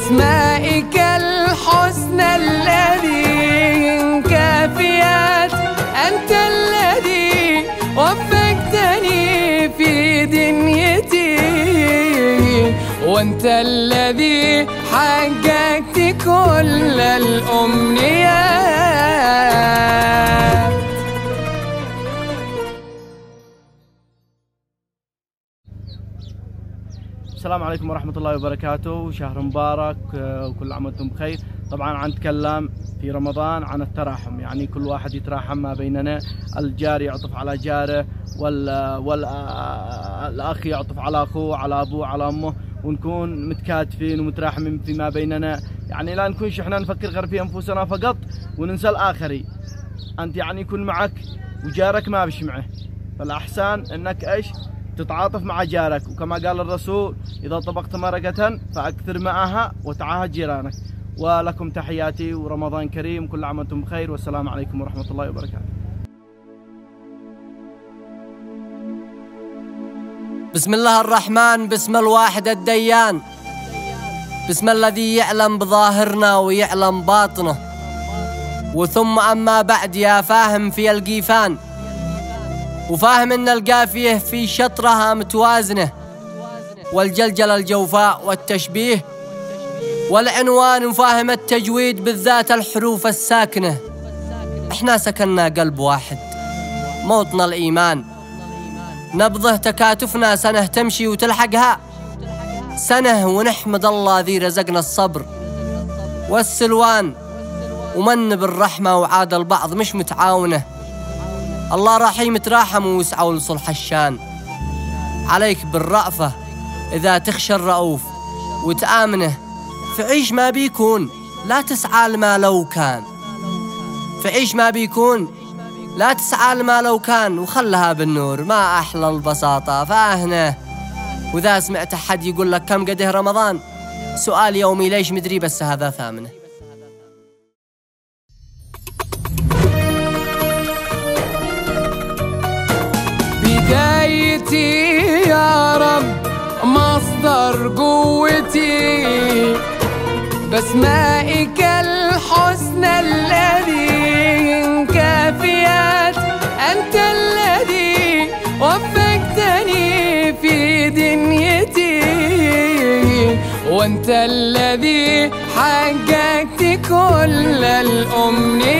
بأسمائك الحسنى الذي كافيات، أنت الذي وفقتني في دنيتي، وأنت الذي حققت كل الأمنيات. السلام عليكم ورحمة الله وبركاته، شهر مبارك وكل عام وانتم بخير. طبعا نتكلم في رمضان عن التراحم، يعني كل واحد يتراحم ما بيننا، الجار يعطف على جاره، والأخ يعطف على أخوه، على أبوه، على أمه، ونكون متكاتفين ومتراحمين فيما بيننا. يعني لا نكونش احنا نفكر غير في أنفسنا فقط وننسى الآخرين. أنت يعني يكون معك وجارك ما بش معه، فالأحسن أنك إيش تتعاطف مع جارك، وكما قال الرسول: إذا طبقت مرقة فأكثر معها وتعاهد جيرانك. ولكم تحياتي ورمضان كريم، كل عام وانتم بخير، والسلام عليكم ورحمة الله وبركاته. بسم الله الرحمن، بسم الواحد الديان، بسم الذي يعلم بظاهرنا ويعلم باطنه، وثم أما بعد يا فاهم في القيفان، وفاهم إن القافية في شطرها متوازنة، والجلجل الجوفاء والتشبيه والعنوان، وفاهم التجويد بالذات الحروف الساكنة. احنا سكننا قلب واحد، موطن الإيمان، نبضه تكاتفنا سنة تمشي وتلحقها سنة، ونحمد الله ذي رزقنا الصبر والسلوان، ومن بالرحمة وعاد البعض مش متعاونة. الله رحيم تراحم ويسعوا لصلح الشان، عليك بالرأفة إذا تخشى الرؤوف وتآمنه، فعيش ما بيكون لا تسعى لما لو كان، فعيش ما بيكون لا تسعى لما لو كان، وخلها بالنور ما أحلى البساطة فاهنه. وإذا سمعت أحد يقول لك كم قده رمضان، سؤال يومي ليش مدري، بس هذا ثامنه. بدايتي يا رب مصدر قوتي، بأسمائك الحسنى الذي كافيات، أنت الذي وفقتني في دنيتي، وأنت الذي حققت كل الأمنيات.